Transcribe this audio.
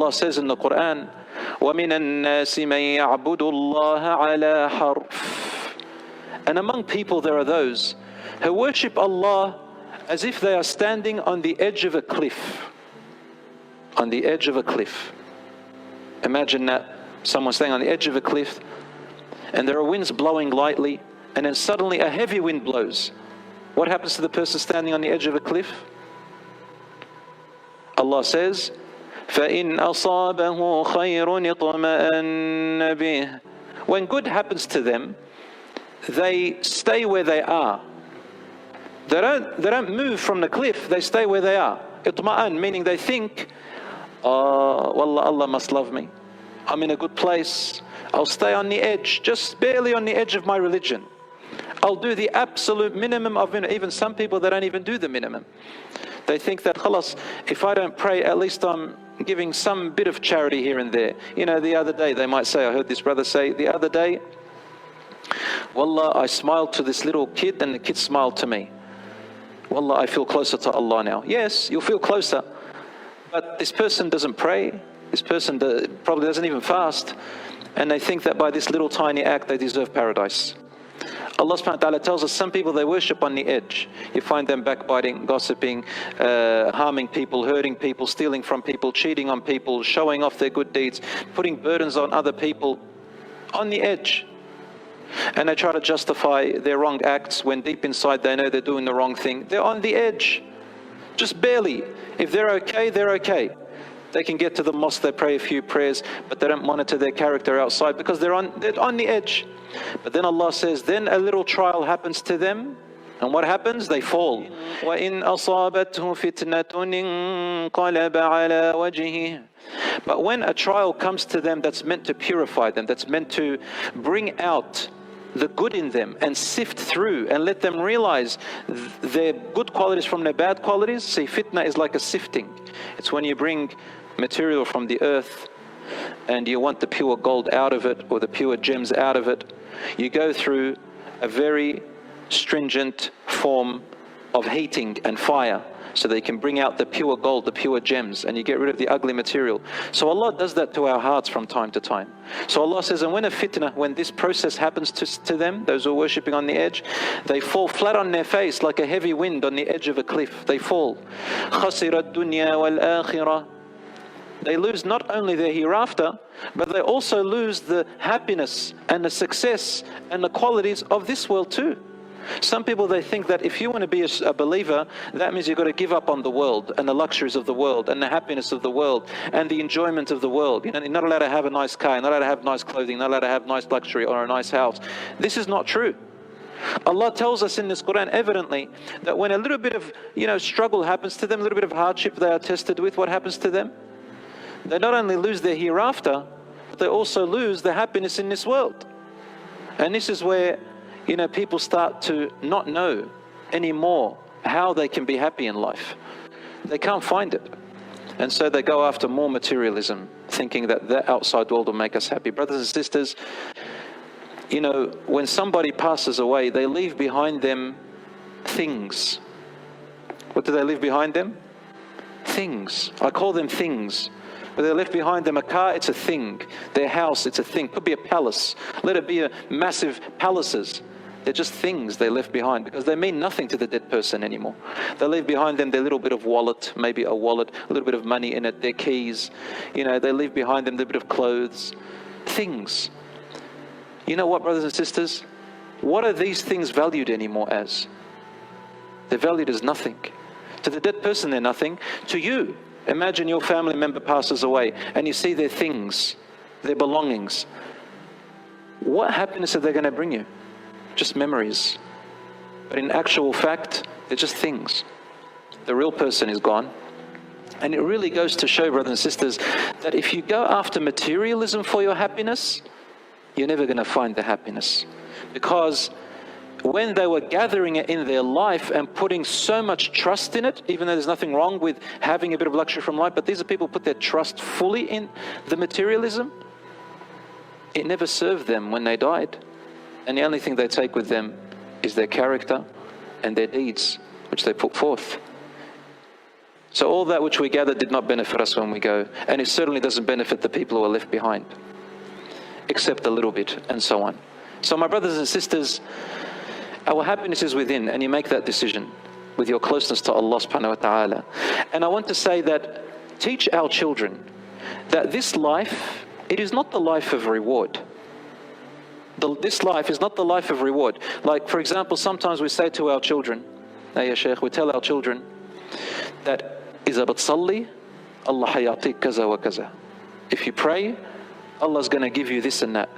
Allah says in the Quran, وَمِنَ النَّاسِ مَن يَعْبُدُ اللَّهَ عَلَى حَرْفٍ. And among people there are those who worship Allah as if they are standing on the edge of a cliff. On the edge of a cliff. Imagine that, someone standing on the edge of a cliff, and there are winds blowing lightly, and then suddenly a heavy wind blows. What happens to the person standing on the edge of a cliff? Allah says, فَإِنْ أَصَابَهُ خَيْرٌ اطْمَأَنَّ بِهِ. When good happens to them, they stay where they are. They don't move from the cliff, they stay where they are. Itma'an, meaning they think, oh, wallah, Allah must love me. I'm in a good place. I'll stay on the edge, just barely on the edge of my religion. I'll do the absolute minimum of minimum. Even some people, they don't even do the minimum. They think that, khalas, if I don't pray, at least I'm giving some bit of charity here and there. You know, the other day, they might say, I heard this brother say, the other day, wallah, I smiled to this little kid and the kid smiled to me. Wallah, I feel closer to Allah now. Yes, you'll feel closer. But this person doesn't pray. This person probably doesn't even fast. And they think that by this little tiny act, they deserve paradise. Allah subhanahu wa ta'ala tells us some people, they worship on the edge. You find them backbiting, gossiping, harming people, hurting people, stealing from people, cheating on people, showing off their good deeds, putting burdens on other people, on the edge. And they try to justify their wrong acts when deep inside they know they're doing the wrong thing. They're on the edge, just barely. If they're okay, they're okay. They can get to the mosque, they pray a few prayers, but they don't monitor their character outside because they're on the edge. But then Allah says, then a little trial happens to them, and what happens? They fall. وَإِنْ أَصَابَتْهُ فِتْنَةٌ انقَلَبَ عَلَى وَجْهِهِ. But when a trial comes to them that's meant to purify them, that's meant to bring out the good in them and sift through and let them realize their good qualities from their bad qualities. See, fitna is like a sifting. It's when you bring material from the earth and you want the pure gold out of it or the pure gems out of it. You go through a very stringent form of heating and fire so they can bring out the pure gold, the pure gems, and you get rid of the ugly material. So Allah does that to our hearts from time to time. So Allah says, and when a fitna, when this process happens to them, those who are worshipping on the edge, they fall flat on their face like a heavy wind on the edge of a cliff. They fall. خَسِرَ الدُّنْيَا وَالْآخِرَةِ. They lose not only their hereafter, but they also lose the happiness and the success and the qualities of this world too. Some people, they think that if you want to be a believer, that means you've got to give up on the world and the luxuries of the world and the happiness of the world and the enjoyment of the world. You know, you're not allowed to have a nice car, you're not allowed to have nice clothing, you're not allowed to have nice luxury or a nice house. This is not true. Allah tells us in this Quran evidently that when a little bit of, struggle happens to them, a little bit of hardship they are tested with, what happens to them? They not only lose their hereafter, but they also lose the happiness in this world. And this is where people start to not know anymore how they can be happy in life. They can't find it. And so they go after more materialism, thinking that the outside world will make us happy. Brothers and sisters, when somebody passes away, they leave behind them things. What do they leave behind them? Things. I call them things. But they left behind them a car, it's a thing. Their house, it's a thing. Could be a palace. Let it be a massive palaces. They're just things they left behind because they mean nothing to the dead person anymore. They leave behind them their little bit of wallet, maybe a wallet, a little bit of money in it, their keys. They leave behind them their bit of clothes. Things. You know what, brothers and sisters? What are these things valued anymore as? They're valued as nothing. To the dead person, they're nothing. To you, imagine your family member passes away and you see their things, their belongings. What happiness are they going to bring you? Just memories. But in actual fact, they're just things. The real person is gone. And it really goes to show, brothers and sisters, that if you go after materialism for your happiness, you're never going to find the happiness. Because when they were gathering it in their life and putting so much trust in it, even though there's nothing wrong with having a bit of luxury from life, but these are people who put their trust fully in the materialism, it never served them when they died. And the only thing they take with them is their character and their deeds, which they put forth. So all that which we gather did not benefit us when we go, and it certainly doesn't benefit the people who are left behind, except a little bit, and so on. So my brothers and sisters, our happiness is within, and you make that decision with your closeness to Allah subhanahu wa ta'ala. And I want to say that, teach our children that this life, it is not the life of reward. This life is not the life of reward. Like, for example, sometimes we say to our children, ya Shaykh, we tell our children that, إذا بتصلي الله حيعطيك كذا وكذا. If you pray, Allah's going to give you this and that.